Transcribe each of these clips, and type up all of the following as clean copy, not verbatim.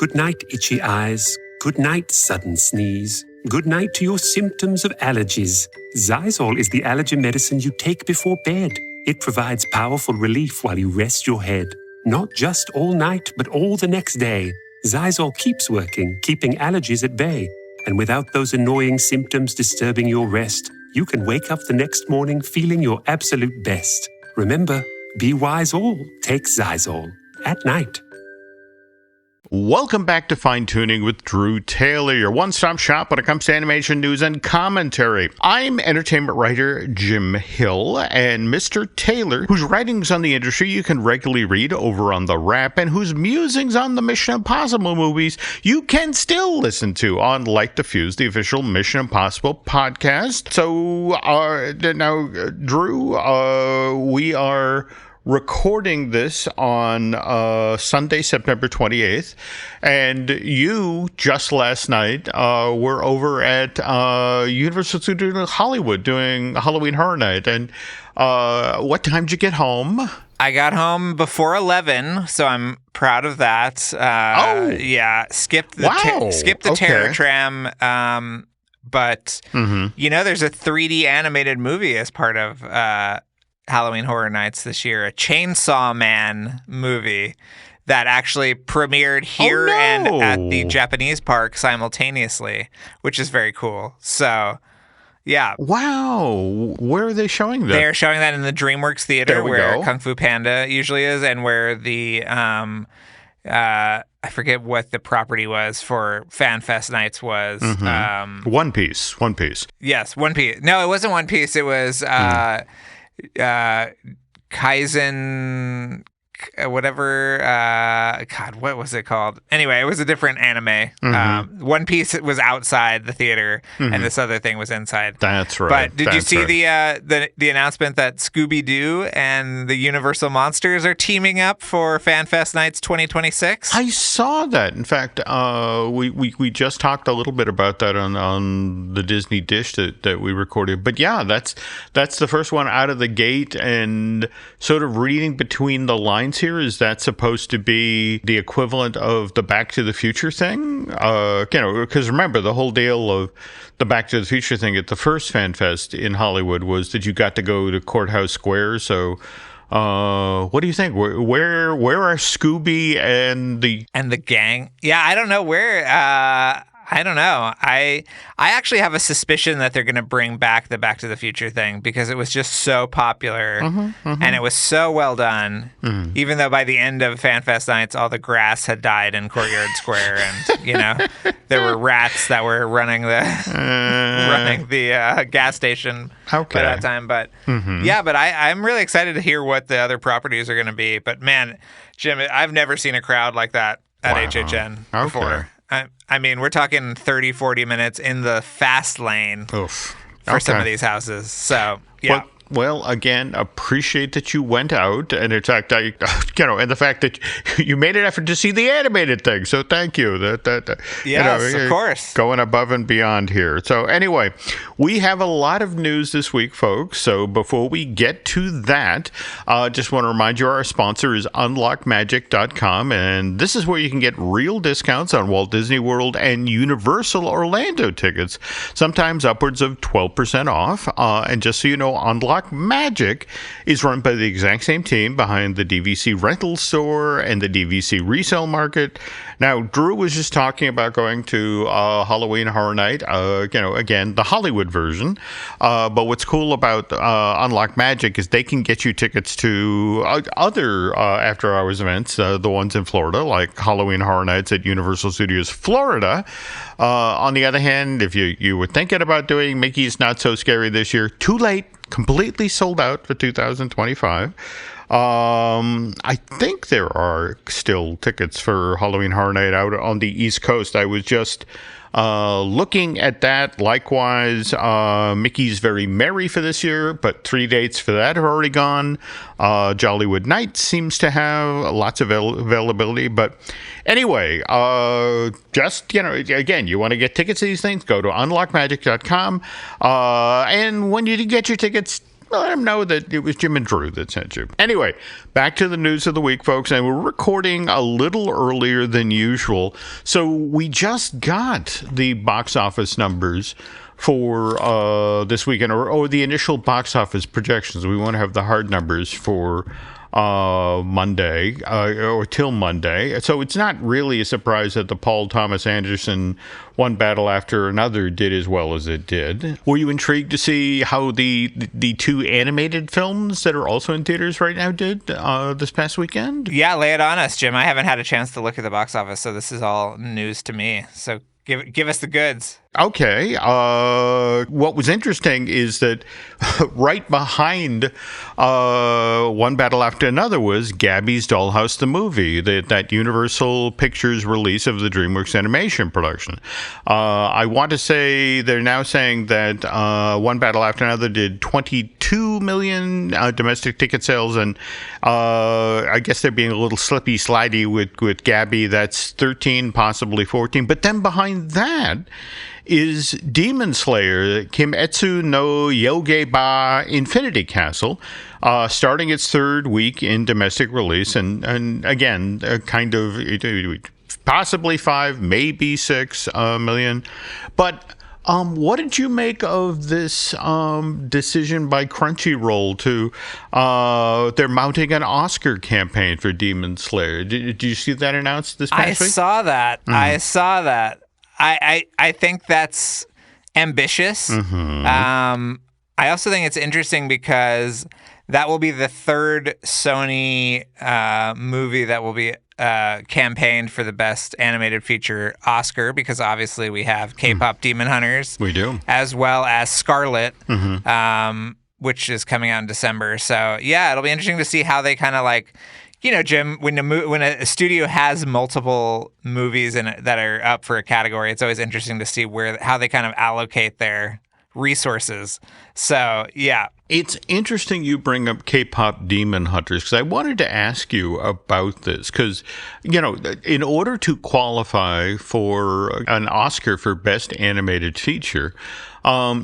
Good night, itchy eyes. Good night, sudden sneeze. Good night to your symptoms of allergies. Xyzal is the allergy medicine you take before bed. It provides powerful relief while you rest your head. Not just all night, but all the next day. Xyzal keeps working, keeping allergies at bay. And without those annoying symptoms disturbing your rest, you can wake up the next morning feeling your absolute best. Remember, be wise all, take Xyzal. At night. Welcome back to Fine Tooning with Drew Taylor, your one-stop shop when it comes to animation news and commentary. I'm entertainment writer Jim Hill, and Mr. Taylor, whose writings on the industry you can regularly read over on The Wrap, and whose musings on the Mission Impossible movies you can still listen to on Light the Fuse, the official Mission Impossible podcast. So, now, Drew, we are recording this on Sunday, September 28th, and you, just last night, were over at Universal Studios Hollywood doing Halloween Horror Night. And what time did you get home? I got home before 11, so I'm proud of that. Yeah, skipped the Terror Tram, but, there's a 3D animated movie as part of Halloween Horror Nights this year, a Chainsaw Man movie that actually premiered here and at the Japanese park simultaneously, which is very cool. So, yeah. Wow. Where are they showing that? They're showing that in the DreamWorks Theater where Kung Fu Panda usually is, and where the I forget what the property was for FanFest nights was. One Piece. Yes, One Piece. No, it wasn't One Piece. It was Kaizen, whatever. God, what was it called? Anyway, it was a different anime. One Piece was outside the theater, and this other thing was inside. That's right. But did you see the announcement that Scooby-Doo and the Universal Monsters are teaming up for FanFest Nights 2026? I saw that. In fact, we just talked a little bit about that on the Disney Dish that we recorded. But yeah, that's the first one out of the gate, and sort of reading between the lines here, is that supposed to be the equivalent of the Back to the Future thing? Because remember, the whole deal of the Back to the Future thing at the first FanFest in Hollywood was that you got to go to Courthouse Square. So, what do you think? Where are Scooby and the gang? Yeah, I don't know where. I don't know. I actually have a suspicion that they're going to bring back the Back to the Future thing because it was just so popular and it was so well done. Even though by the end of FanFest Nights, all the grass had died in Courtyard Square, and there were rats that were running the gas station by that time. But yeah, but I'm really excited to hear what the other properties are going to be. But man, Jim, I've never seen a crowd like that at HHN before. I mean, we're talking 30, 40 minutes in the fast lane for some of these houses. So, yeah. Well, again, appreciate that you went out, and in fact, and the fact that you made an effort to see the animated thing. So, thank you. Yes, of course. Going above and beyond here. So, anyway, we have a lot of news this week, folks. So, before we get to that, just want to remind you our sponsor is unlockmagic.com, and this is where you can get real discounts on Walt Disney World and Universal Orlando tickets, sometimes upwards of 12% off. And just so you know, Unlock Magic is run by the exact same team behind the DVC rental store and the DVC resale market. Now, Drew was just talking about going to Halloween Horror Night, again, the Hollywood version. But what's cool about Unlock Magic is they can get you tickets to other after-hours events, the ones in Florida, like Halloween Horror Nights at Universal Studios Florida. On the other hand, if you were thinking about doing Mickey's Not So Scary this year, too late. Completely sold out for 2025. I think there are still tickets for Halloween Horror Night out on the East Coast. I was just looking at that. Likewise, Mickey's Very Merry for this year, but 3 dates for that are already gone. Jollywood Nights seems to have lots of availability. But anyway, again, you want to get tickets to these things, go to unlockmagic.com. And when you get your tickets, let them know that it was Jim and Drew that sent you. Anyway, back to the news of the week, folks. And we're recording a little earlier than usual. So we just got the box office numbers for this weekend, or the initial box office projections. We want to have the hard numbers for Monday, or till Monday. So it's not really a surprise that the Paul Thomas Anderson One Battle After Another did as well as it did. Were you intrigued to see how the two animated films that are also in theaters right now did this past weekend? Yeah, lay it on us, Jim. I haven't had a chance to look at the box office, so this is all news to me. So give us the goods. Okay. What was interesting is that right behind One Battle After Another was Gabby's Dollhouse, the movie, that Universal Pictures release of the DreamWorks animation production. I want to say they're now saying that One Battle After Another did 22 million domestic ticket sales, and I guess they're being a little slippy-slidey with Gabby. That's 13, possibly 14. But then behind that is Demon Slayer, Kimetsu no Yogeba Infinity Castle, starting its third week in domestic release, and again, kind of possibly 5, maybe 6 million. But what did you make of this decision by Crunchyroll to they're mounting an Oscar campaign for Demon Slayer? Did you see that announced this past week? I saw that. I saw that. I think that's ambitious. I also think it's interesting because that will be the third Sony movie that will be campaigned for the Best Animated Feature Oscar, because obviously we have K-pop Demon Hunters. We do. As well as Scarlet, which is coming out in December. So, yeah, it'll be interesting to see how they kind of like... You know, Jim, when a studio has multiple movies that are up for a category, it's always interesting to see how they kind of allocate their resources. So, yeah. It's interesting you bring up K-pop Demon Hunters, because I wanted to ask you about this, because, you know, in order to qualify for an Oscar for Best Animated Feature,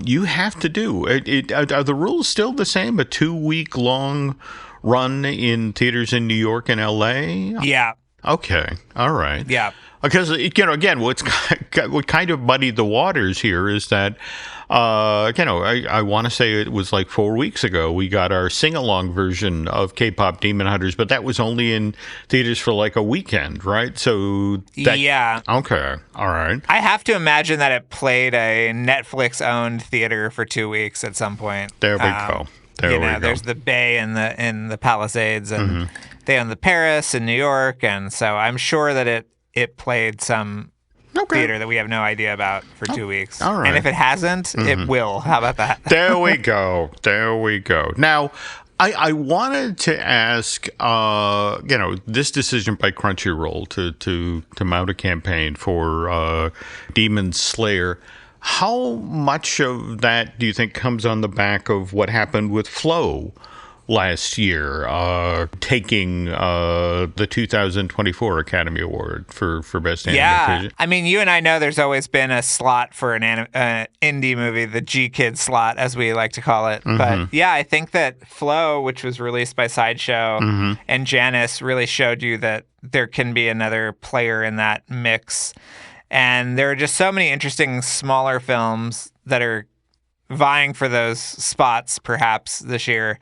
you have to do it. Are the rules still the same? A 2-week-long run in theaters in New York and LA? Yeah. Okay. All right. Yeah. Because, you know, again, what kind of muddied the waters here is that, you know, I want to say it was like 4 weeks ago we got our sing-along version of K-pop Demon Hunters, but that was only in theaters for like a weekend, right? So yeah. Okay. All right. I have to imagine that it played a Netflix-owned theater for 2 weeks at some point. There we go. There's the Bay and the Palisades, and they own the Paris and New York, and so I'm sure that it played some theater that we have no idea about for 2 weeks. All right. And if it hasn't, it will. How about that? There we go. Now, I wanted to ask, you know, this decision by Crunchyroll to mount a campaign for Demon Slayer. How much of that do you think comes on the back of what happened with Flow last year, taking the 2024 Academy Award for Best Animated Feature? I mean, you and I know there's always been a slot for an indie movie, the G-Kid slot, as we like to call it. But yeah, I think that Flow, which was released by Sideshow, and Janus really showed you that there can be another player in that mix. And there are just so many interesting smaller films that are vying for those spots, perhaps, this year.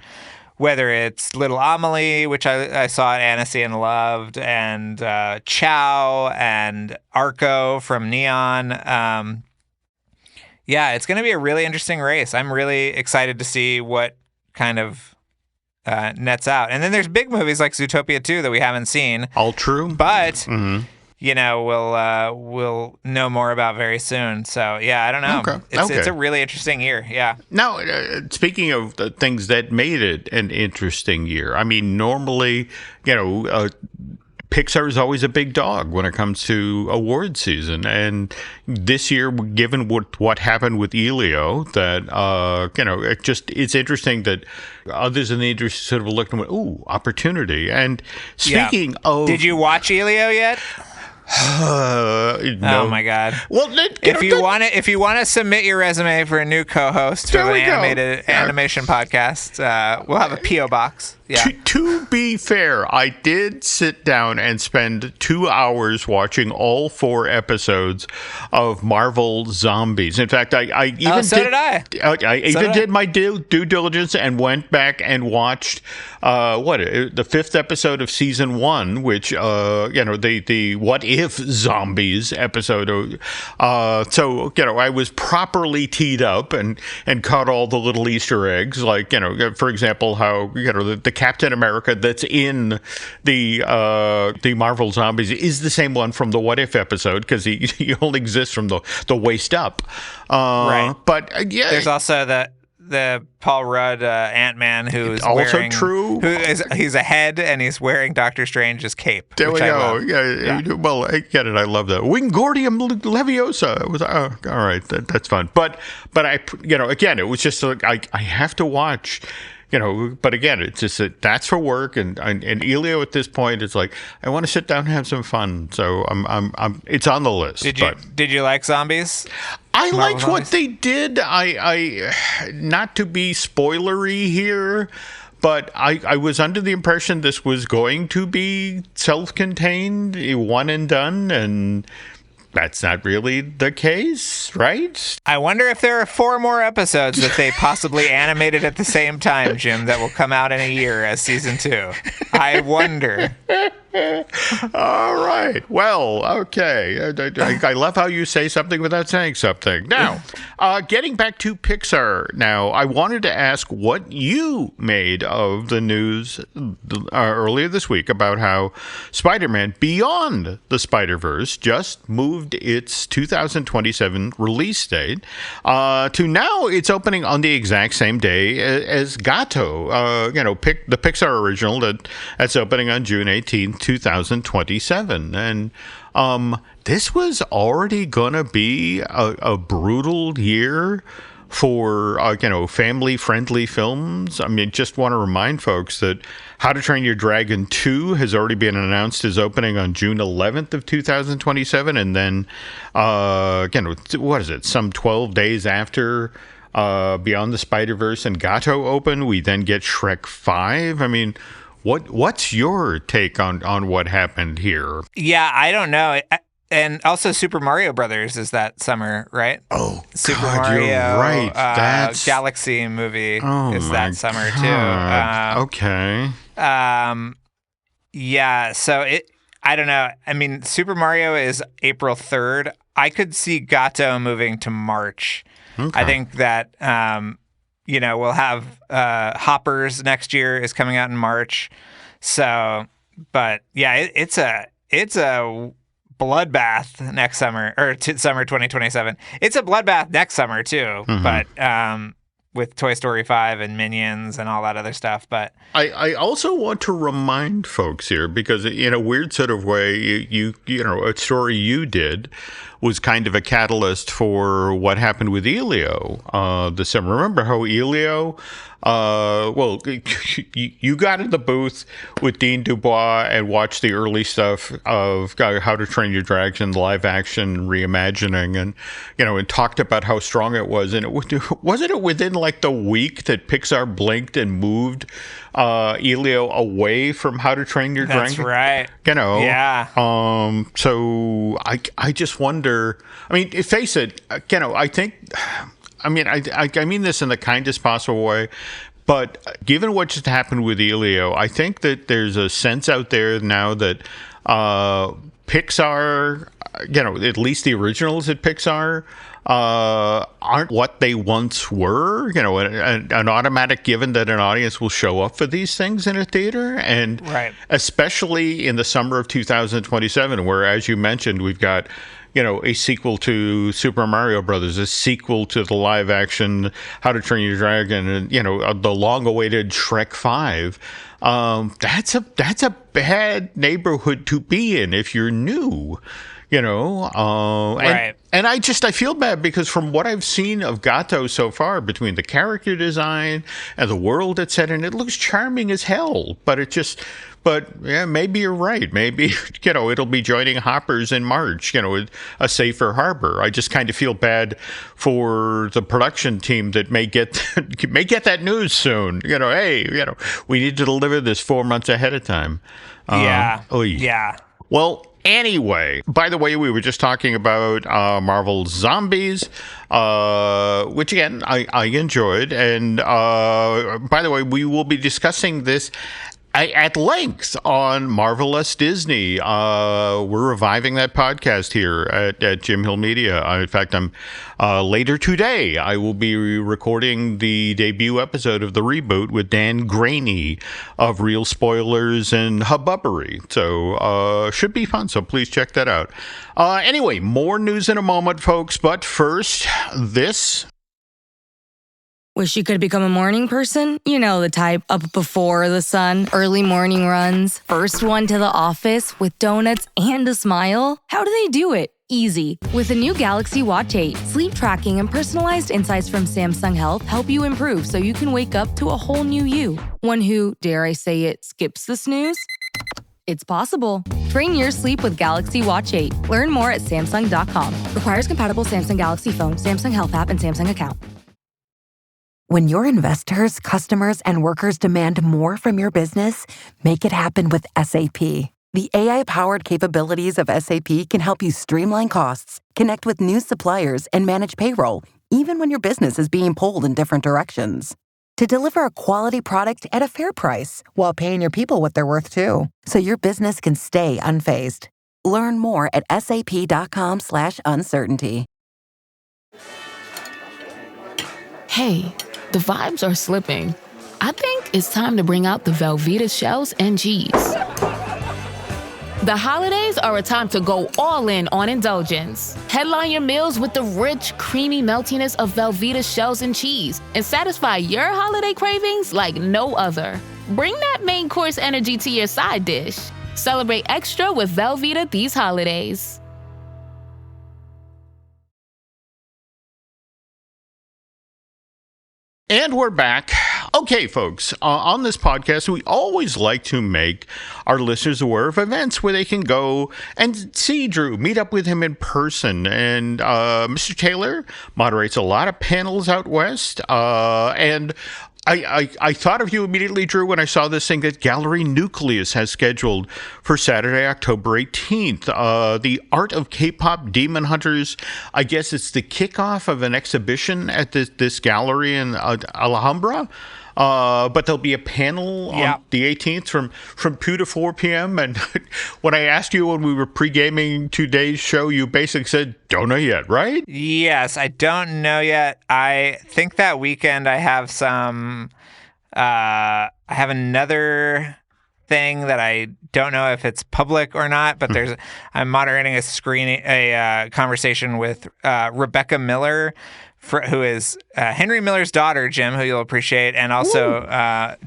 Whether it's Little Amelie, which I saw at Annecy and loved, and Chow and Arco from Neon. Yeah, it's going to be a really interesting race. I'm really excited to see what kind of nets out. And then there's big movies like Zootopia 2 that we haven't seen. All true. But... you know, we'll know more about very soon. So, yeah, I don't know. It's a really interesting year, yeah. Now, speaking of the things that made it an interesting year, I mean, normally, you know, Pixar is always a big dog when it comes to award season. And this year, given what happened with Elio, that, you know, it's interesting that others in the industry sort of looked and went, ooh, opportunity. And speaking of... Did you watch Elio yet? No. Oh my God! Well, if you want to submit your resume for a new co-host of an animation podcast, we'll have a PO box. Yeah. To be fair, I did sit down and spend 2 hours watching all 4 episodes of Marvel Zombies. In fact, I even did my due diligence and went back and watched the 5th episode of season 1, which the What If Zombies episode. So I was properly teed up and caught all the little Easter eggs, like for example, how the Captain America that's in the Marvel Zombies is the same one from the What If episode, because he only exists from the waist up. Right. But there's also the Paul Rudd Ant-Man who's also wearing, true. He's a head and he's wearing Doctor Strange's cape. There we go. Yeah. Well, I get it. I love that. Wingardium Leviosa. It was all right. That's fun. But I again, it was just like I have to watch. But again, it's just that's for work, and Elio at this point is like, I want to sit down and have some fun. So I'm it's on the list. Did you like Zombies? I liked what they did. I not to be spoilery here, but I was under the impression this was going to be self-contained, one and done, and that's not really the case, right? I wonder if there are 4 more episodes that they possibly animated at the same time, Jim, that will come out in a year as season 2. I wonder. All right. Well, okay. I love how you say something without saying something. Now, getting back to Pixar. Now, I wanted to ask what you made of the news earlier this week about how Spider-Man Beyond the Spider-Verse just moved its 2027 release date to now it's opening on the exact same day as Gatto, the Pixar original that's opening on June 18th, 2027. And this was already going to be a brutal year for family-friendly films. I mean, just want to remind folks that How to Train Your Dragon 2 has already been announced as opening on June 11th of 2027, and then what is it? Some 12 days after Beyond the Spider-Verse and Gatto open, we then get Shrek 5. I mean, what's your take on what happened here? Yeah, I don't know. And also Super Mario Brothers is that summer, right? Oh, Super God, Mario, you're right. That's Galaxy movie is that summer too. Okay. Yeah, so I don't know. I mean, Super Mario is April 3rd. I could see Gatto moving to March. Okay. I think that we'll have Hoppers next year is coming out in March. So, but yeah, it's a bloodbath next summer, or summer 2027. It's a bloodbath next summer too, but with Toy Story 5 and Minions and all that other stuff. But I also want to remind folks here, because in a weird sort of way, you a story you did was kind of a catalyst for what happened with Elio this summer. Remember how Elio, you got in the booth with Dean Dubois and watched the early stuff of How to Train Your Dragon, live action reimagining, and talked about how strong it was. And wasn't it within like the week that Pixar blinked and moved Elio away from How to Train Your Dragon? That's right. Yeah. So I just wonder. I mean, face it. I think. I mean, I mean this in the kindest possible way, but given what just happened with Elio, I think that there's a sense out there now that Pixar, at least the originals at Pixar, aren't what they once were. An automatic given that an audience will show up for these things in a theater, and especially in the summer of 2027, where, as you mentioned, we've got a sequel to Super Mario Brothers, a sequel to the live action How to Train Your Dragon, and the long-awaited Shrek 5. That's a bad neighborhood to be in if you're new. And I feel bad because from what I've seen of Gatto so far, between the character design and the world it's set in, it looks charming as hell. But yeah, maybe you're right. Maybe, it'll be joining Hoppers in March, a safer harbor. I just kind of feel bad for the production team that may get that news soon. Hey, we need to deliver this 4 months ahead of time. Yeah. Well, anyway, by the way, we were just talking about Marvel's Zombies, which, again, I enjoyed. And by the way, we will be discussing this at length on Marvelous Disney. We're reviving that podcast here at Jim Hill Media. In fact, I'm later today, I will be recording the debut episode of the reboot with Dan Graney of Real Spoilers and Hubbubbery. So should be fun. So please check that out. Anyway, more news in a moment, folks. But first, this. Wish you could become a morning person? You know the type, up before the sun, early morning runs, first one to the office with donuts and a smile. How do they do it? Easy. With the new Galaxy Watch 8, sleep tracking and personalized insights from Samsung Health help you improve so you can wake up to a whole new you. One who, dare I say it, skips the snooze? It's possible. Train your sleep with Galaxy Watch 8. Learn more at Samsung.com. Requires compatible Samsung Galaxy phone, Samsung Health app, and Samsung account. When your investors, customers, and workers demand more from your business, make it happen with SAP. The AI-powered capabilities of SAP can help you streamline costs, connect with new suppliers, and manage payroll, even when your business is being pulled in different directions. To deliver a quality product at a fair price, while paying your people what they're worth too, so your business can stay unfazed. Learn more at sap.com/uncertainty. Hey, the vibes are slipping. I think it's time to bring out the Velveeta shells and cheese. The holidays are a time to go all in on indulgence. Headline your meals with the rich, creamy meltiness of Velveeta shells and cheese and satisfy your holiday cravings like no other. Bring that main course energy to your side dish. Celebrate extra with Velveeta these holidays. And we're back. Okay, folks, on this podcast, we always like to make our listeners aware of events where they can go and see Drew, meet up with him in person. And Mr. Taylor moderates a lot of panels out west. And I thought of you immediately, Drew, when I saw this thing that Gallery Nucleus has scheduled for Saturday, October 18th. The Art of K-Pop Demon Hunters. I guess it's the kickoff of an exhibition at this gallery in Alhambra. But there'll be a panel on the 18th from 2 to 4 p.m. And when I asked you when we were pre-gaming today's show, you basically said, don't know yet, right? Yes, I don't know yet. I think that weekend I have I have another thing that I don't know if it's public or not, but I'm moderating a conversation with Rebecca Miller, who is Henry Miller's daughter, Jim, who you'll appreciate, and also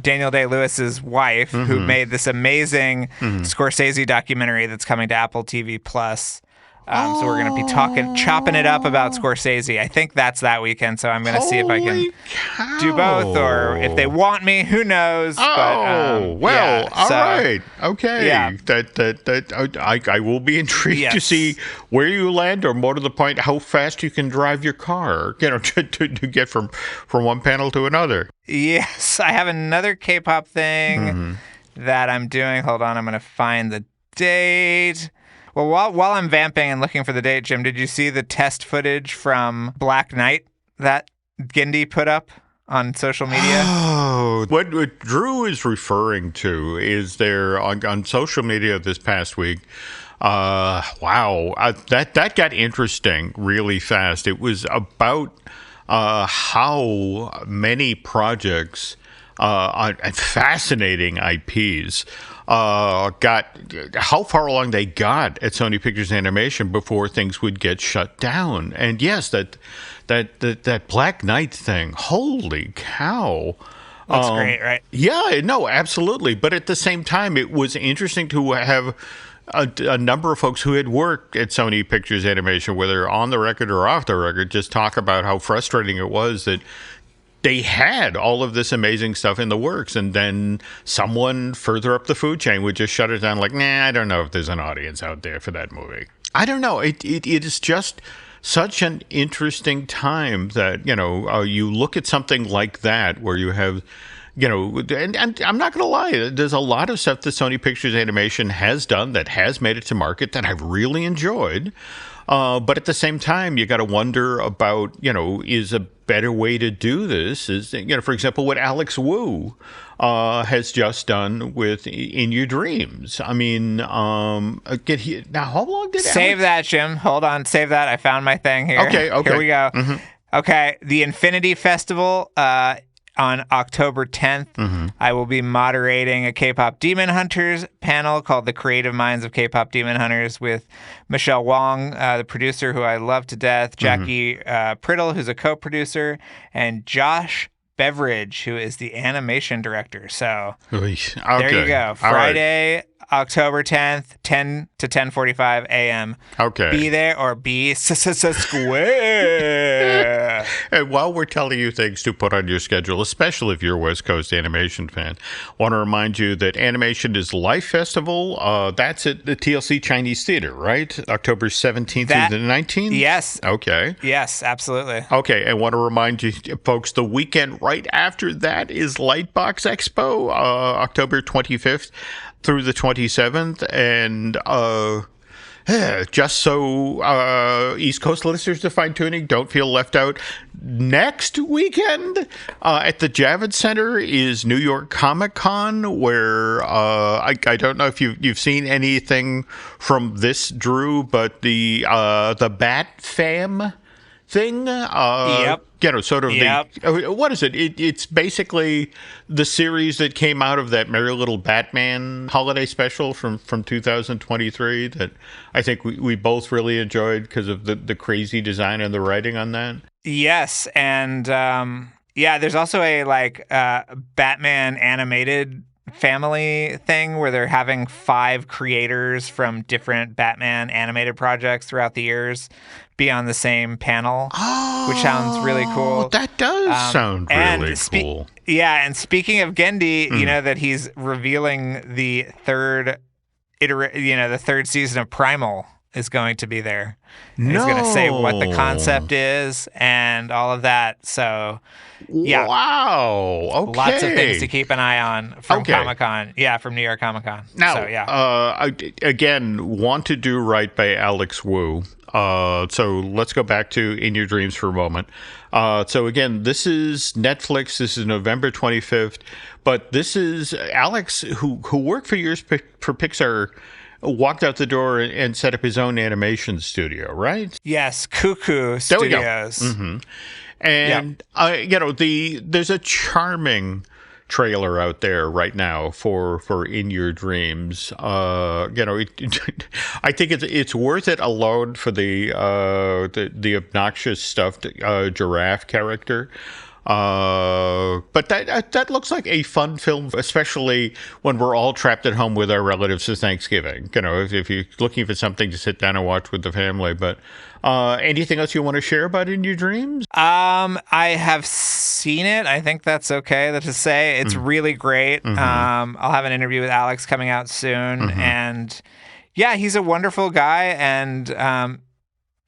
Daniel Day-Lewis's wife, who made this amazing Scorsese documentary that's coming to Apple TV+. So we're going to be chopping it up about Scorsese. I think that's that weekend, so I'm going to see if I can do both, or if they want me, who knows. All right. Okay. Yeah. I will be intrigued to see where you land, or more to the point, how fast you can drive your car, to get from one panel to another. Yes. I have another K-pop thing that I'm doing. Hold on. I'm going to find the date. Well, while I'm vamping and looking for the date, Jim, did you see the test footage from Black Knight that Gindi put up on social media? Oh, what Drew is referring to is there on social media this past week. That got interesting really fast. It was about how many projects on fascinating IPs got how far along they got at Sony Pictures Animation before things would get shut down. And yes, that Black Knight thing, holy cow. That's great, right? Yeah, no, absolutely. But at the same time, it was interesting to have a number of folks who had worked at Sony Pictures Animation, whether on the record or off the record, just talk about how frustrating it was that they had all of this amazing stuff in the works, and then someone further up the food chain would just shut it down like, nah, I don't know if there's an audience out there for that movie. I don't know. It is just such an interesting time that, you look at something like that where you have, and I'm not going to lie, there's a lot of stuff that Sony Pictures Animation has done that has made it to market that I've really enjoyed. But at the same time, you got to wonder about, is a better way to do this is, for example, what Alex Wu has just done with In Your Dreams. I mean, now how long did Save that, Jim. Hold on. Save that. I found my thing here. Okay. Here we go. Mm-hmm. Okay. The Infinity Festival, on October 10th, I will be moderating a K-pop Demon Hunters panel called The Creative Minds of K-pop Demon Hunters with Michelle Wong, the producer who I love to death, Jackie Priddle, who's a co-producer, and Josh Beveridge, who is the animation director. So there you go. Friday, October 10th, 10 to 10:45 a.m. Okay. Be there or be square. And while we're telling you things to put on your schedule, especially if you're a West Coast animation fan, I want to remind you that Animation is Life Festival. That's at the TLC Chinese Theater, right? October 17th through the 19th? Yes. Okay. Yes, absolutely. Okay, and want to remind you, folks, the weekend right after that is Lightbox Expo, October 25th through the 27th, and just so East Coast listeners to Fine Tooning don't feel left out, next weekend at the Javits Center is New York Comic Con, where I don't know if you've seen anything from this, Drew, but the Bat Fam thing. Yep. Sort of what is it? It's basically the series that came out of that Merry Little Batman holiday special from 2023 that I think we both really enjoyed because of the crazy design and the writing on that. Yes, and there's also a Batman animated family thing where they're having 5 creators from different Batman animated projects throughout the years be on the same panel, which sounds really cool. That does sound really cool. Yeah, and speaking of Gendy, that he's revealing the third season of Primal is going to be there. And he's going to say what the concept is and all of that. So, yeah. Wow. Okay. Lots of things to keep an eye on from Comic-Con. Yeah, from New York Comic-Con. Now, so, yeah. I again, want to do right by Alex Wu. So let's go back to In Your Dreams for a moment. So again, this is Netflix. This is November 25th. But this is Alex, who worked for years for Pixar, walked out the door and set up his own animation studio, right? Yes, Cuckoo Studios. Mm-hmm. And, there's a charming trailer out there right now for In Your Dreams. I think it's worth it alone for the obnoxious stuffed giraffe character. But that looks like a fun film, especially when we're all trapped at home with our relatives for Thanksgiving. If you're looking for something to sit down and watch with the family. But anything else you want to share about In Your Dreams? I have seen it. I think that's okay to say. It's really great. Mm-hmm. I'll have an interview with Alex coming out soon, and yeah, he's a wonderful guy, and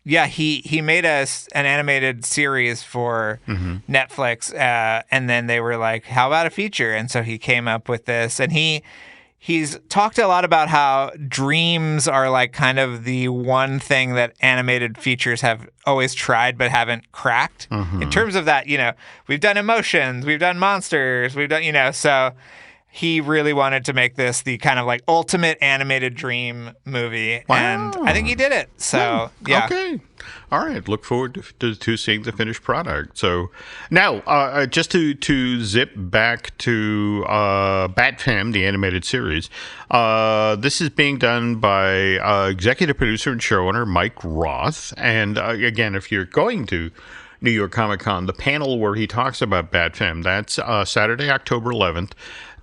he made us an animated series for Netflix, and then they were like, how about a feature? And so he came up with this, and he's talked a lot about how dreams are like kind of the one thing that animated features have always tried but haven't cracked. In terms of that, we've done emotions, we've done monsters, we've done, so he really wanted to make this the kind of like ultimate animated dream movie. Wow. And I think he did it. So, yeah. Okay. All right. Look forward to seeing the finished product. So now, just to zip back to Bat Fam, the animated series, this is being done by executive producer and showrunner Mike Roth. And again, if you're going to New York Comic Con, the panel where he talks about Bat-Fam. That's Saturday, October 11th,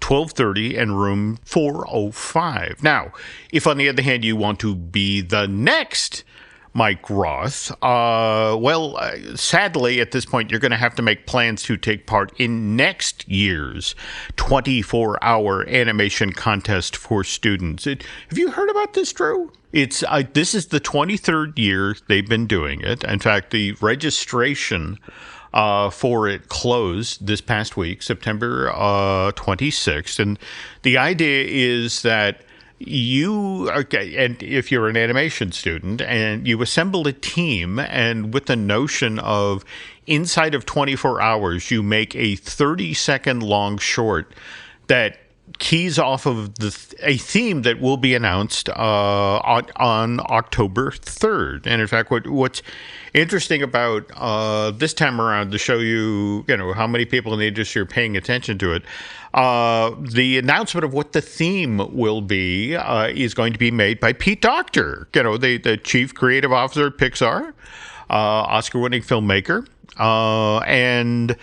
12:30, and room 405. Now, if on the other hand you want to be the next Mike Roth, sadly at this point you're going to have to make plans to take part in next year's 24-hour animation contest for students. Have you heard about this, Drew? This is the 23rd year they've been doing it. In fact, the registration for it closed this past week, September 26th. And the idea is that and if you're an animation student, and you assemble a team, and with the notion of inside of 24 hours, you make a 30-second long short that keys off of a theme that will be announced on October 3rd. And in fact, what's interesting about this time around, to show you how many people in the industry are paying attention to it, the announcement of what the theme will be is going to be made by Pete Docter, the chief creative officer at Pixar, Oscar-winning filmmaker, and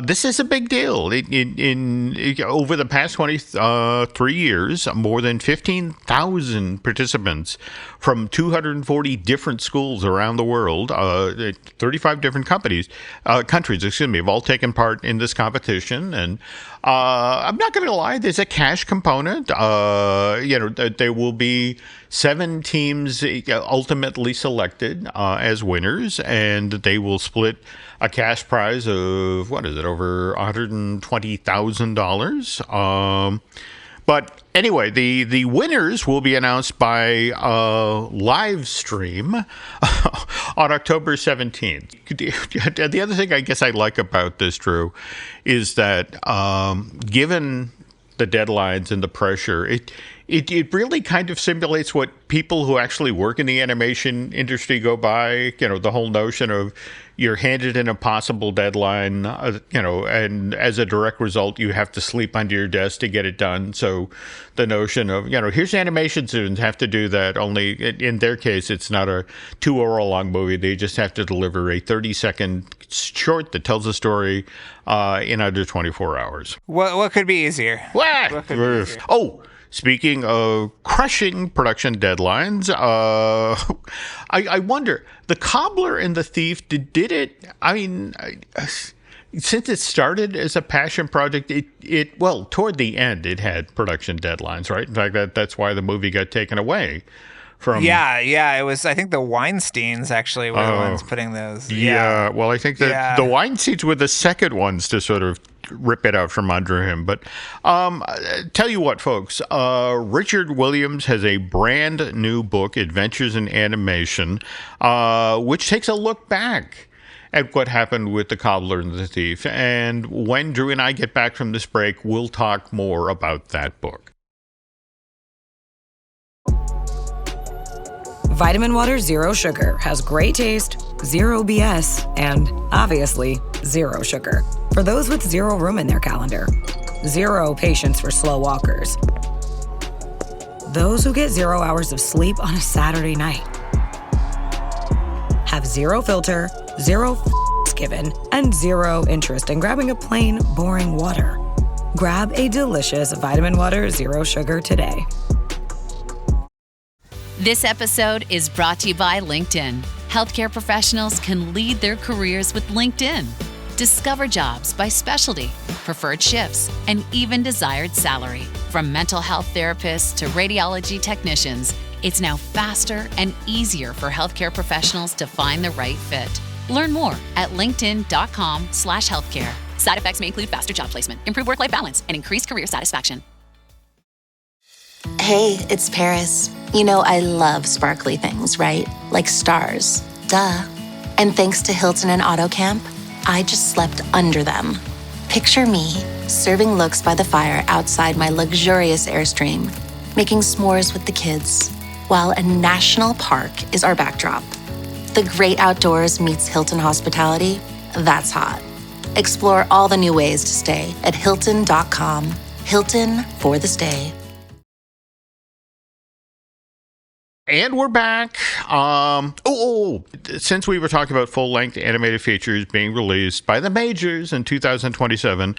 this is a big deal. In over the past 23 years, more than 15,000 participants from 240 different schools around the world, 35 different countries, have all taken part in this competition. And I'm not going to lie, there's a cash component. There will be 7 teams ultimately selected as winners, and they will split a cash prize of, over $120,000. But anyway, the winners will be announced by live stream on October 17th. The other thing I guess I like about this, Drew, is that given the deadlines and the pressure, it really kind of simulates what people who actually work in the animation industry go by. The whole notion of you're handed an impossible deadline, and as a direct result, you have to sleep under your desk to get it done. So the notion of, here's animation students have to do that, only in their case, it's not a 2-hour-long movie. They just have to deliver a 30-second short that tells a story in under 24 hours. What could be easier? What could be easier? Oh, speaking of crushing production deadlines, I wonder, the Cobbler and the Thief, did it, since it started as a passion project, toward the end, it had production deadlines, right? In fact, that's why the movie got taken away. It was, I think the Weinsteins actually were the ones putting those. Yeah, well, I think that the Weinsteins were the second ones to sort of rip it out from under him. But tell you what, folks, Richard Williams has a brand new book, Adventures in Animation, which takes a look back at what happened with the Cobbler and the Thief. And when Drew and I get back from this break, we'll talk more about that book. Vitamin Water Zero Sugar has great taste, zero BS, and obviously zero sugar. For those with zero room in their calendar, zero patience for slow walkers, those who get 0 hours of sleep on a Saturday night, have zero filter, zero given, and zero interest in grabbing a plain, boring water. Grab a delicious Vitamin Water Zero Sugar today. This episode is brought to you by LinkedIn. Healthcare professionals can lead their careers with LinkedIn. Discover jobs by specialty, preferred shifts, and even desired salary. From mental health therapists to radiology technicians, it's now faster and easier for healthcare professionals to find the right fit. Learn more at linkedin.com/healthcare. Side effects may include faster job placement, improved work-life balance, and increased career satisfaction. Hey, it's Paris. You know I love sparkly things, right? Like stars. Duh. And thanks to Hilton and AutoCamp, I just slept under them. Picture me, serving looks by the fire outside my luxurious Airstream, making s'mores with the kids, while a national park is our backdrop. The great outdoors meets Hilton hospitality. That's hot. Explore all the new ways to stay at Hilton.com. Hilton for the stay. And we're back. Since we were talking about full-length animated features being released by the majors in 2027,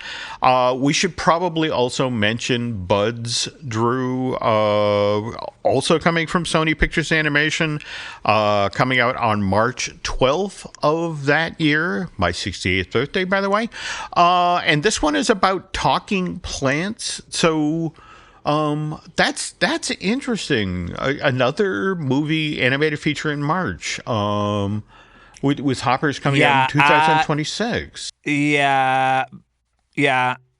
we should probably also mention Buds, Drew, also coming from Sony Pictures Animation, coming out on March 12th of that year, my 68th birthday, by the way. And this one is about talking plants. So... that's interesting. Another movie animated feature in March. With Hoppers coming out in 2026. Yeah.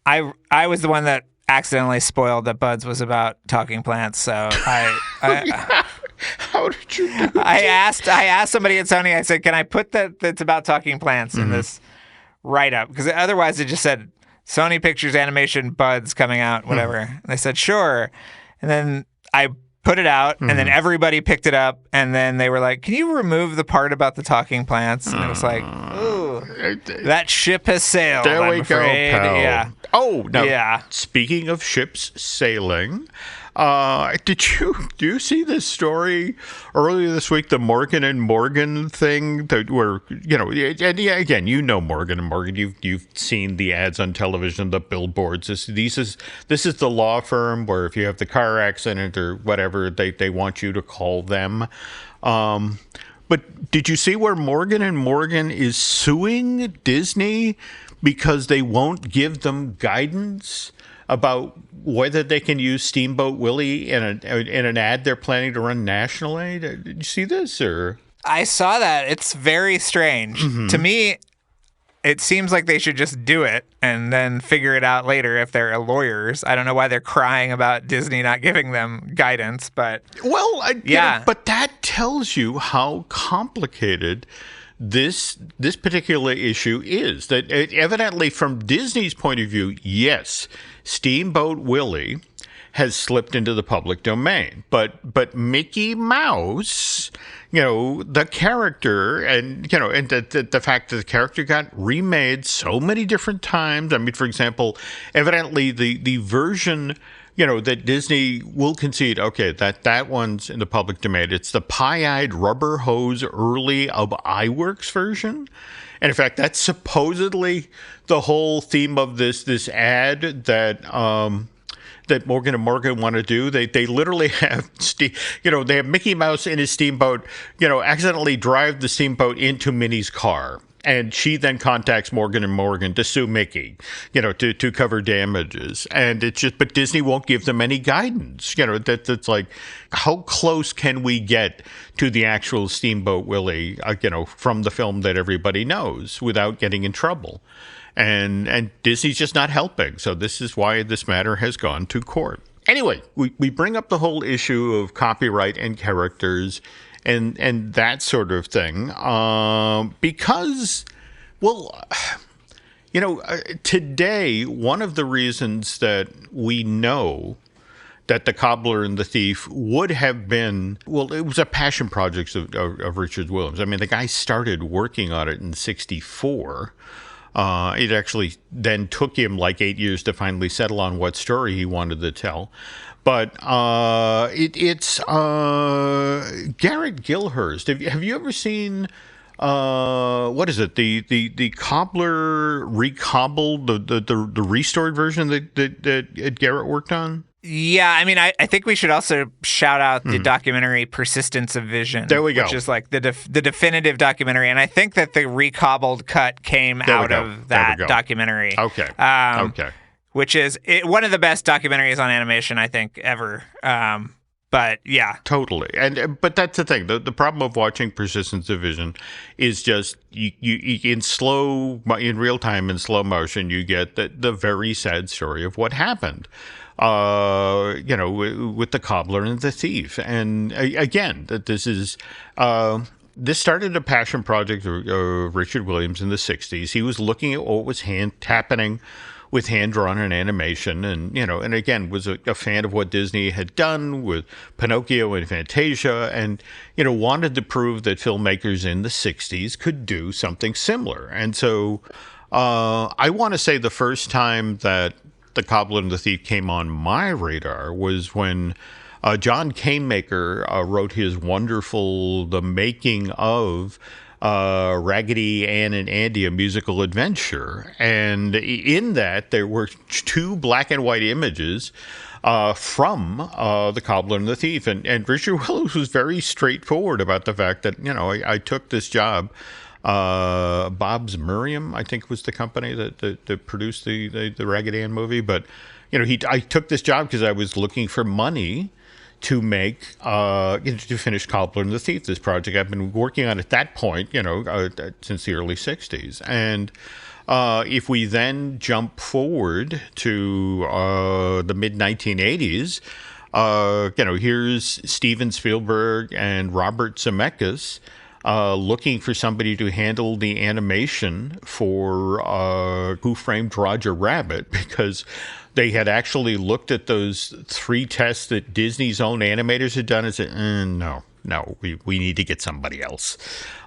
I was the one that accidentally spoiled that Buds was about talking plants. So how did you do that? I asked somebody at Sony. I said, "Can I put that's about talking plants in this write-up?" Because otherwise, it just said Sony Pictures Animation Buds coming out, whatever. And they said, sure. And then I put it out, and then everybody picked it up, and then they were like, can you remove the part about the talking plants? And it was like, ooh, that ship has sailed, there we afraid. go, pal. Yeah. Oh, now, speaking of ships sailing, do you see this story earlier this week, the Morgan and Morgan thing, where, and yeah, again, Morgan and Morgan, you've seen the ads on television, the billboards. This is the law firm where if you have the car accident or whatever, they want you to call them. But did you see where Morgan and Morgan is suing Disney because they won't give them guidance about whether they can use Steamboat Willie in an ad they're planning to run nationally? Did you see this? Or I saw that. It's very strange. To me, it seems like they should just do it and then figure it out later if they're lawyers. I don't know why they're crying about Disney not giving them guidance, but... Well, but that tells you how complicated this particular issue is. That evidently, from Disney's point of view, yes, Steamboat Willie has slipped into the public domain, but Mickey Mouse, the character, and and the fact that the character got remade so many different times. I mean, for example, evidently the version that Disney will concede, okay, that one's in the public domain. It's the pie-eyed rubber hose early of iWorks version. And in fact, that's supposedly the whole theme of this ad that Morgan and Morgan want to do. They literally have they have Mickey Mouse in his steamboat, accidentally drive the steamboat into Minnie's car. And she then contacts Morgan and Morgan to sue Mickey, to cover damages. And it's just, but Disney won't give them any guidance. That's like, how close can we get to the actual Steamboat Willie, from the film that everybody knows without getting in trouble? And Disney's just not helping. So this is why this matter has gone to court. Anyway, we bring up the whole issue of copyright and characters and that sort of thing, because, today, one of the reasons that we know that The Cobbler and the Thief would have been, it was a passion project of Richard Williams. I mean, the guy started working on it in 1964. It actually then took him like 8 years to finally settle on what story he wanted to tell. But it's Garrett Gilhurst. Have you ever seen what is it? The Cobbler recobbled, the restored version that Garrett worked on? Yeah, I mean, I think we should also shout out the documentary Persistence of Vision. There we go. Which is like the definitive documentary. And I think that the recobbled cut came out of that documentary. Okay. Okay. Which is one of the best documentaries on animation, I think, ever. But yeah, totally. But that's the thing. The problem of watching Persistence of Vision is just you in real time in slow motion, you get the very sad story of what happened. With the Cobbler and the Thief, and again, that this is. This started a passion project of Richard Williams in the 1960s. He was looking at what was happening with hand-drawn and animation, and again, was a fan of what Disney had done with Pinocchio and Fantasia, and wanted to prove that filmmakers in the 1960s could do something similar. And so I want to say the first time that The Cobbler and the Thief came on my radar was when John Canemaker wrote his wonderful The Making of Raggedy Ann and Andy, A Musical Adventure. And in that, there were 2 black and white images from The Cobbler and the Thief. And Richard Willis was very straightforward about the fact that, I took this job. Bob's Miriam, I think, was the company that produced the Raggedy Ann movie. But, I took this job because I was looking for money to make, to finish Cobbler and the Thief, this project. I've been working on at that point, since the early 60s. And if we then jump forward to the mid-1980s, here's Steven Spielberg and Robert Zemeckis looking for somebody to handle the animation for Who Framed Roger Rabbit, because they had actually looked at those 3 tests that Disney's own animators had done and said, no, we need to get somebody else.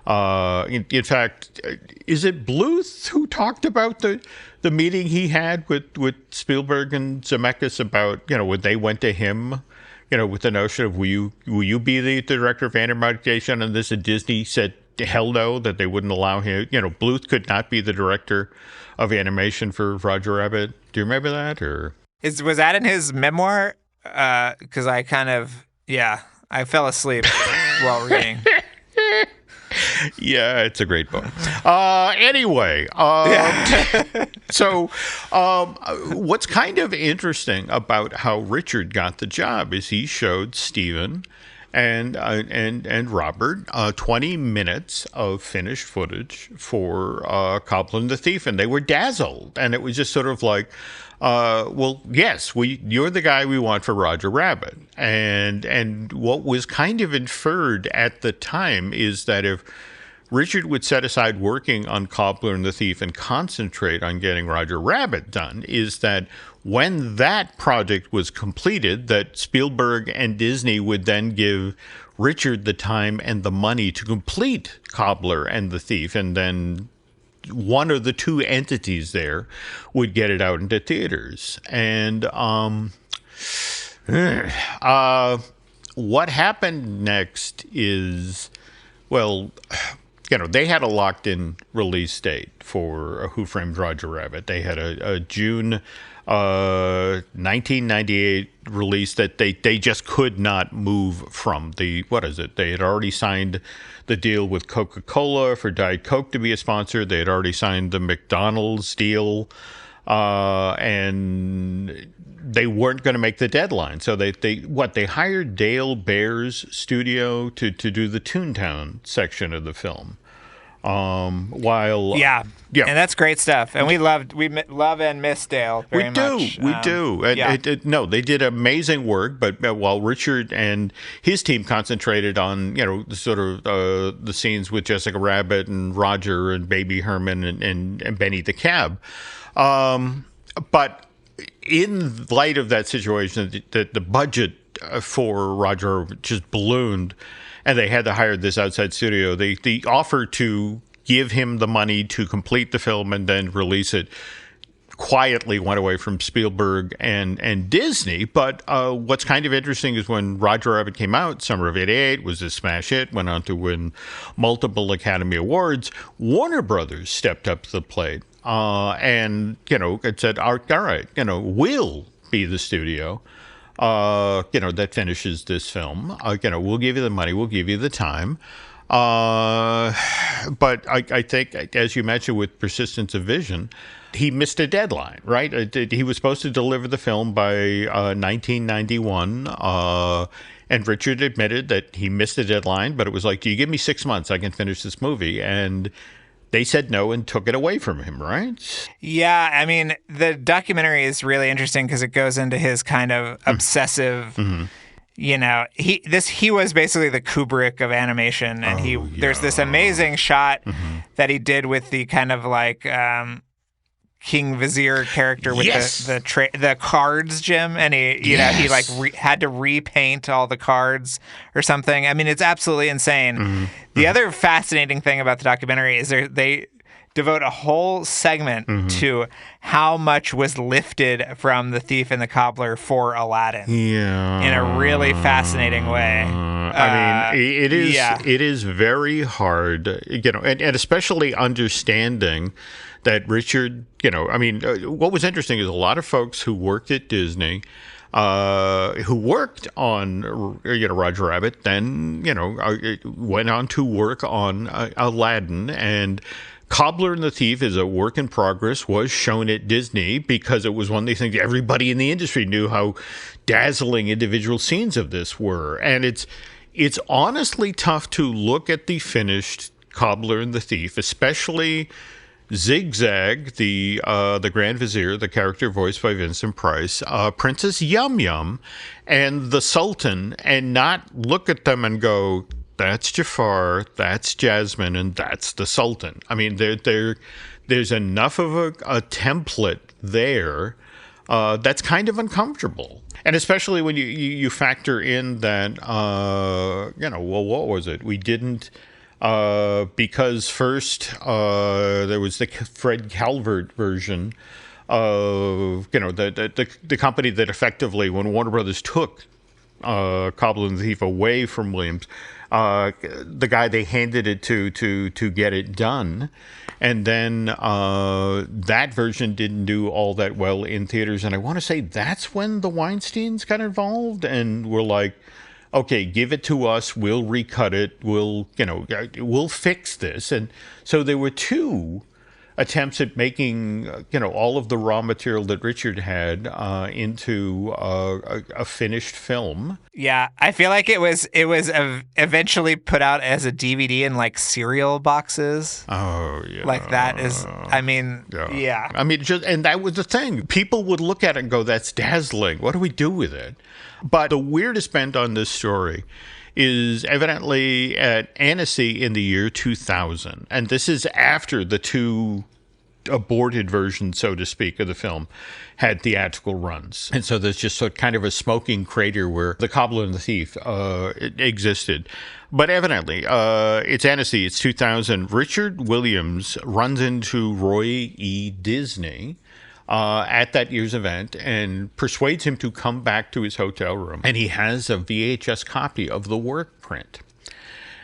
In fact, is it Bluth who talked about the meeting he had with Spielberg and Zemeckis about, when they went to him, with the notion of, will you be the director of animation on this? And Disney said, hell no, that they wouldn't allow him. Bluth could not be the director of animation for Roger Rabbit. Do you remember that? Or was that in his memoir? Because I I fell asleep while reading. Yeah, it's a great book. Anyway, so what's kind of interesting about how Richard got the job is he showed Stephen and Robert 20 minutes of finished footage for Cobbler and the Thief, and they were dazzled. And it was just sort of like, well, yes, you're the guy we want for Roger Rabbit. And what was kind of inferred at the time is that if Richard would set aside working on Cobbler and the Thief and concentrate on getting Roger Rabbit done, is that when that project was completed, that Spielberg and Disney would then give Richard the time and the money to complete Cobbler and the Thief, and then one of the 2 entities there would get it out into theaters. And what happened next is, well, they had a locked-in release date for Who Framed Roger Rabbit. They had a June 1998 release that they just could not move from. They had already signed the deal with Coca-Cola for Diet Coke to be a sponsor. They had already signed the McDonald's deal, and they weren't going to make the deadline. So they hired Dale Baer's studio to do the Toontown section of the film. And that's great stuff, and we love and miss Dale very much. We do. They did amazing work, but while Richard and his team concentrated on sort of the scenes with Jessica Rabbit and Roger and Baby Herman and Benny the Cab, but in light of that situation, the budget for Roger just ballooned. And they had to hire this outside studio. The offer to give him the money to complete the film and then release it quietly went away from Spielberg and Disney. But what's kind of interesting is when Roger Rabbit came out, summer of '88, was a smash hit, went on to win multiple Academy Awards. Warner Brothers stepped up to the plate and it said, all right, we'll be the studio. That finishes this film. We'll give you the money, we'll give you the time. But I think, as you mentioned, with Persistence of Vision, he missed a deadline, right? He was supposed to deliver the film by 1991, and Richard admitted that he missed the deadline, but it was like, do you give me 6 months, I can finish this movie? And they said no and took it away from him, right? Yeah, I mean, the documentary is really interesting because it goes into his kind of obsessive, he was basically the Kubrick of animation, and there's this amazing shot that he did with the kind of like King Vizier character with the cards, Jim, and he had to repaint all the cards or something. I mean, it's absolutely insane. The other fascinating thing about the documentary is devote a whole segment to how much was lifted from The Thief and the Cobbler for Aladdin. Yeah. In a really fascinating way. I mean, it is very hard, and especially understanding that Richard, what was interesting is a lot of folks who worked at Disney, who worked on, Roger Rabbit, then, went on to work on Aladdin, and Cobbler and the Thief is a work in progress, was shown at Disney because it was one of these things everybody in the industry knew how dazzling individual scenes of this were. And it's honestly tough to look at the finished Cobbler and the Thief, especially Zigzag, the Grand Vizier, the character voiced by Vincent Price, Princess Yum Yum, and the Sultan, and not look at them and go, that's Jafar, that's Jasmine, and that's the Sultan. I mean, there's enough of a template there that's kind of uncomfortable. And especially when you factor in that, what was it? We didn't, because first there was the Fred Calvert version of, the company that effectively, when Warner Brothers took Cobbler and the Thief away from Williams, the guy they handed it to get it done. And then that version didn't do all that well in theaters. And I want to say that's when the Weinsteins got involved and were like, okay, give it to us. We'll recut it. We'll fix this. And so there were two attempts at making, all of the raw material that Richard had into a finished film. Yeah, I feel like it was eventually put out as a DVD in like cereal boxes. Oh yeah, like that is. I mean, yeah. I mean, and that was the thing. People would look at it and go, "That's dazzling. What do we do with it?" But the weirdest bend on this story is evidently at Annecy in the year 2000. And this is after the two aborted versions, so to speak, of the film had theatrical runs. And so there's just kind of a smoking crater where the Cobbler and the Thief existed. But evidently, it's Annecy, it's 2000. Richard Williams runs into Roy E. Disney at that year's event and persuades him to come back to his hotel room. And he has a VHS copy of the work print.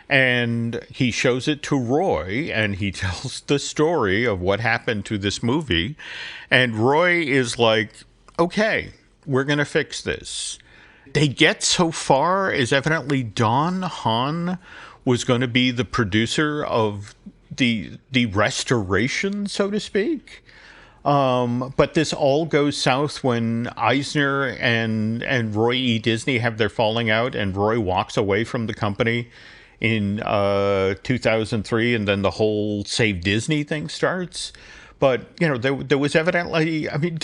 And he shows it to Roy, and he tells the story of what happened to this movie. And Roy is like, okay, we're going to fix this. They get so far as evidently Don Hahn was going to be the producer of the restoration, so to speak. But this all goes south when Eisner and Roy E. Disney have their falling out, and Roy walks away from the company in 2003, and then the whole Save Disney thing starts. But, there was evidently, I mean,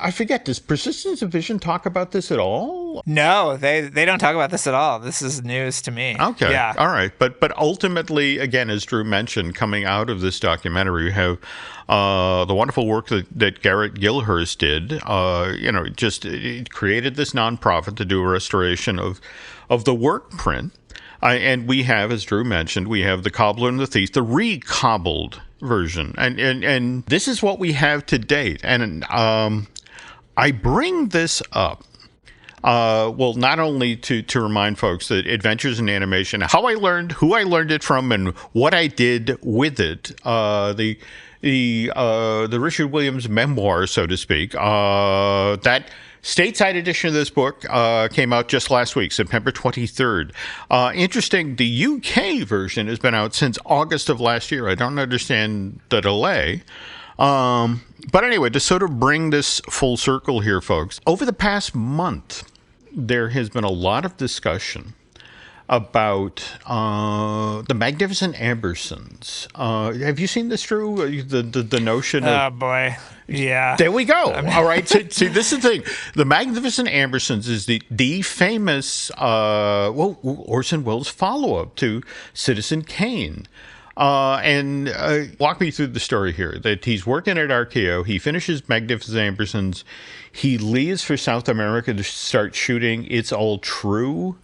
I forget, does Persistence of Vision talk about this at all? No, they don't talk about this at all. This is news to me. Okay. Yeah. All right. But ultimately, again, as Drew mentioned, coming out of this documentary, we have the wonderful work that Garrett Gilhurst did, it created this nonprofit to do a restoration of the work print. And we have, as Drew mentioned, we have the Cobbler and the Thief, the recobbled version. And this is what we have to date. And I bring this up, not only to remind folks that Adventures in Animation, who I learned it from, and what I did with it, the Richard Williams memoir, so to speak, that stateside edition of this book came out just last week, September 23rd. Interesting, the UK version has been out since August of last year. I don't understand the delay. But anyway, to sort of bring this full circle here, folks, over the past month, there has been a lot of discussion about the Magnificent Ambersons. Have you seen this, Drew? The notion of... Oh, boy. Yeah. There we go. All right. See, this is the thing. The Magnificent Ambersons is the famous Orson Welles follow-up to Citizen Kane. And walk me through the story here. That he's working at RKO. He finishes Magnificent Ambersons. He leaves for South America to start shooting It's All True.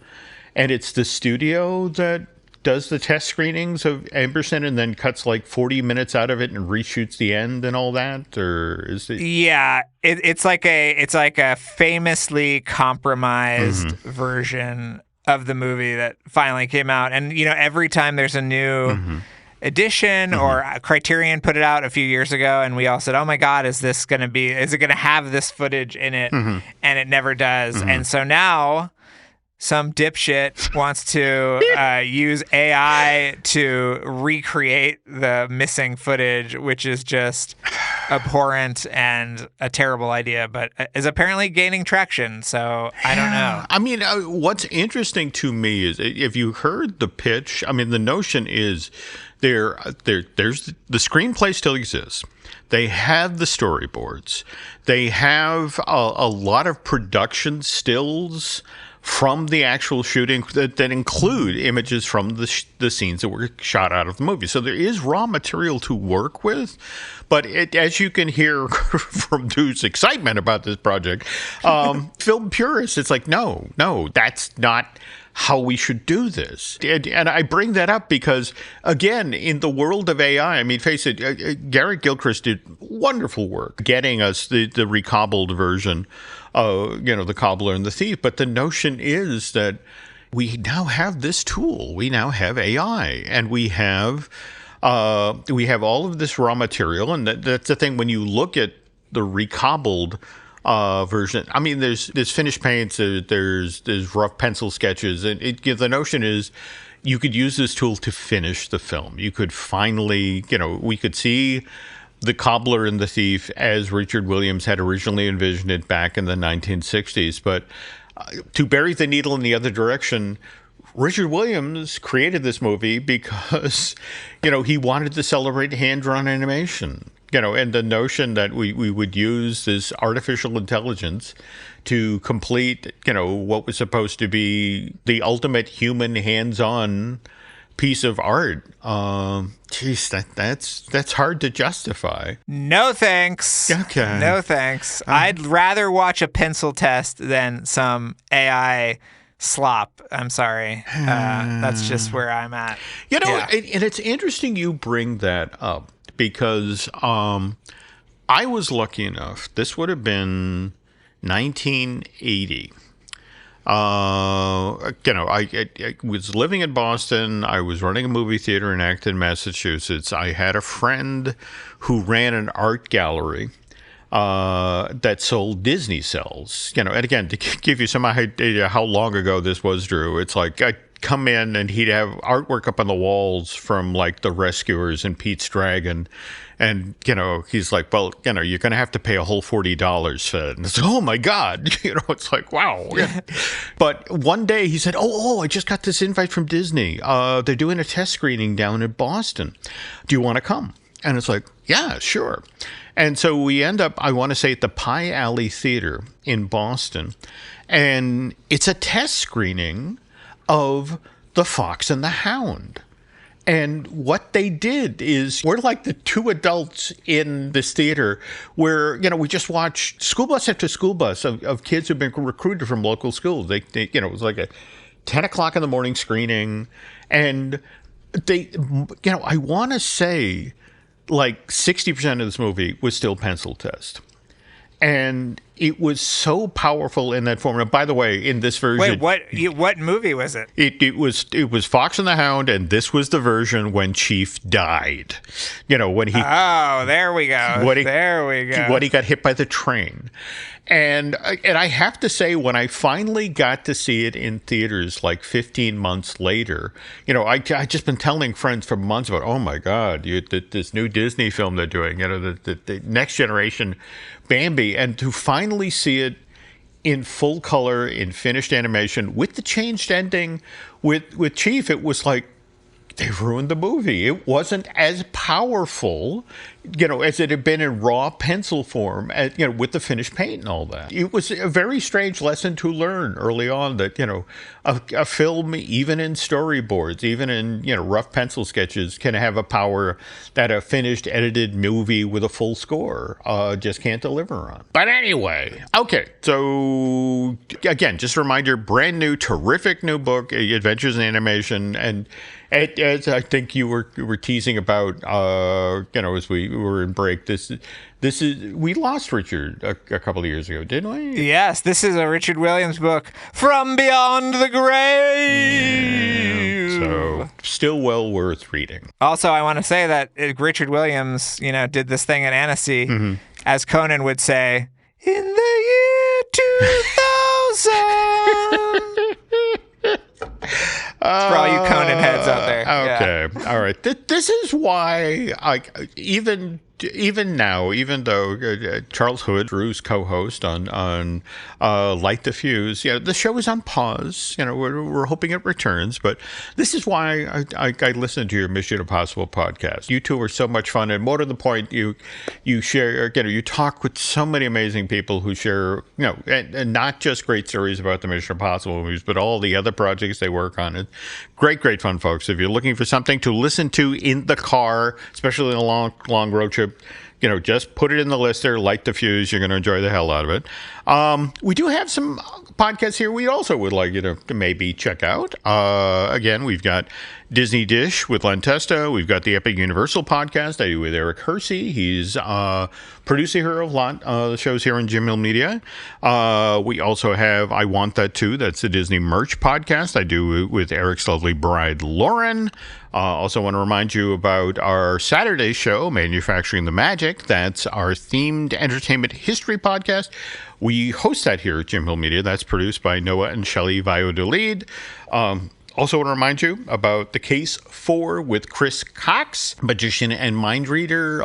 And it's the studio that does the test screenings of Amberson and then cuts like 40 minutes out of it and reshoots the end and all that, or is it? Yeah, it's like a famously compromised version of the movie that finally came out. And every time there's a new edition or Criterion put it out a few years ago, and we all said, "Oh my God, is it going to have this footage in it?" And it never does. And so now some dipshit wants to use AI to recreate the missing footage, which is just abhorrent and a terrible idea, but is apparently gaining traction. So I don't know. I mean, what's interesting to me is if you heard the pitch, I mean, the notion is there's the screenplay still exists. They have the storyboards. They have a lot of production stills from the actual shooting that include images from the scenes that were shot out of the movie. So there is raw material to work with. But as you can hear from Dude's excitement about this project, film purists, it's like, no, that's not how we should do this. And I bring that up because, again, in the world of AI, I mean, face it, Garrett Gilchrist did wonderful work getting us the recobbled version, the Cobbler and the Thief. But the notion is that we now have this tool. We now have AI, and we have all of this raw material. And that's the thing when you look at the recobbled version. I mean, there's finished paints, there's rough pencil sketches, and the notion is you could use this tool to finish the film. You could finally, we could see the Cobbler and the Thief as Richard Williams had originally envisioned it back in the 1960s. But to bury the needle in the other direction, Richard Williams created this movie because, he wanted to celebrate hand-drawn animation. And the notion that we would use this artificial intelligence to complete, what was supposed to be the ultimate human hands-on piece of art. That's hard to justify. No thanks. Okay. No thanks. I'd rather watch a pencil test than some AI slop. I'm sorry. That's just where I'm at. And it's interesting you bring that up. Because I was lucky enough, this would have been 1980. I was living in Boston. I was running a movie theater in Acton, Massachusetts. I had a friend who ran an art gallery that sold Disney cells. And again, to give you some idea how long ago this was, Drew, it's like I come in and he'd have artwork up on the walls from like The Rescuers and Pete's Dragon. And, he's like, well, you're going to have to pay a whole $40 for it. And it's like, oh, my God. It's like, wow. But one day he said, oh, I just got this invite from Disney. They're doing a test screening down in Boston. Do you want to come? And it's like, yeah, sure. And so we end up, I want to say, at the Pie Alley Theater in Boston. And it's a test screening of The Fox and the Hound. And what they did is we're like the two adults in this theater where, we just watched school bus after school bus of kids who've been recruited from local schools. They it was like a 10 o'clock in the morning screening. And they, I want to say like 60% of this movie was still pencil test. And it was so powerful in that form. And by the way, in this version, what movie was it? It was Fox and the Hound, and this was the version when Chief died. When he there we go. When he got hit by the train. And I have to say, when I finally got to see it in theaters like 15 months later, I just been telling friends for months about, oh my God, this new Disney film they're doing, the next generation Bambi, and to finally see it in full color, in finished animation, with the changed ending, with Chief, it was like, they ruined the movie. It wasn't as powerful, as it had been in raw pencil form, with the finished paint and all that. It was a very strange lesson to learn early on that, a film, even in storyboards, even in, rough pencil sketches, can have a power that a finished, edited movie with a full score just can't deliver on. But anyway, okay, so again, just a reminder, brand new, terrific new book, Adventures in Animation, and As I think you were teasing about, as we were in break, this is we lost Richard a couple of years ago, didn't we? Yes, this is a Richard Williams book, From Beyond the Grave. Yeah, so still well worth reading. Also, I want to say that Richard Williams, did this thing at Annecy, as Conan would say, in the year 2000. For all you Conan heads out there. Okay. Yeah. All right. This is why even now, even though Charles Hood, Drew's co-host on Light the Fuse, the show is on pause. We're hoping it returns, but this is why I listen to your Mission Impossible podcast. You two are so much fun, and more to the point, you share, you talk with so many amazing people who share, and not just great stories about the Mission Impossible movies, but all the other projects they work on. It's great fun, folks. If you're looking for something to listen to in the car, especially in a long road trip, just put it in the lister, Light the Fuse. You're going to enjoy the hell out of it. We do have some podcasts here we also would like you to maybe check out. Again, we've got Disney Dish with Len Testa. We've got the Epic Universal podcast I do with Eric Hersey. He's producer here of the shows here in Jim Hill Media. We also have I Want That Too. That's the Disney Merch podcast I do with Eric's lovely bride, Lauren. Also want to remind you about our Saturday show, Manufacturing the Magic. That's our themed entertainment history podcast. We host that here at Jim Hill Media. That's produced by Noah and Shelley Valladolid. Also want to remind you about The Case 4 with Chris Cox, magician and mind reader.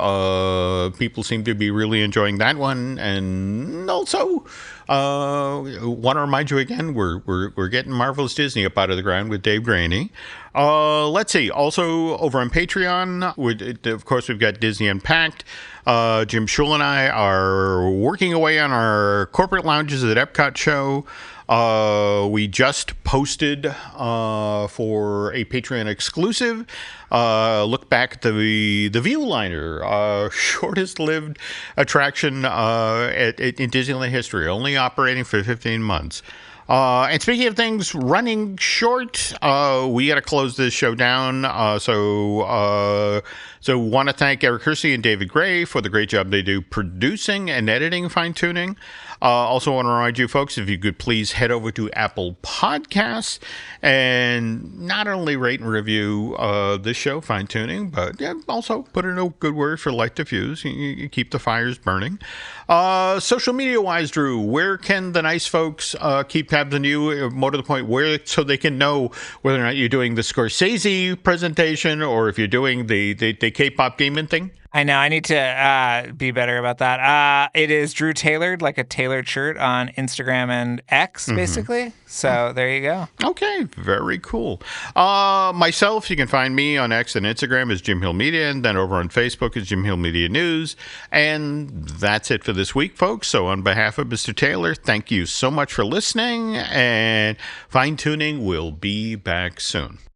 People seem to be really enjoying that one. And also want to remind you again, we're getting Marvelous Disney up out of the ground with Dave Graney. Let's see. Also over on Patreon, of course, we've got Disney Unpacked. Jim Schul and I are working away on our corporate lounges at Epcot show. We just posted for a Patreon exclusive look back at the Viewliner, shortest lived attraction in Disneyland history, only operating for 15 months. And speaking of things running short, we got to close this show down. So want to thank Eric Hersey and David Gray for the great job they do producing and editing Fine Tooning. Also want to remind you folks, if you could please head over to Apple Podcasts and not only rate and review this show, Fine Tooning, but also put in a good word for Light the Fuse. You keep the fires burning. Social media-wise, Drew, where can the nice folks keep tabs on you? More to the point, where so they can know whether or not you're doing the Scorsese presentation or if you're doing the K-pop demon thing? I know. I need to be better about that. It is Drew Tailored, like a tailored shirt on Instagram and X, basically. So there you go. Okay. Very cool. Myself, you can find me on X and Instagram as Jim Hill Media, and then over on Facebook as Jim Hill Media News. And that's it for this week, folks. So on behalf of Mr. Taylor, thank you so much for listening, and Fine Tuning will be back soon.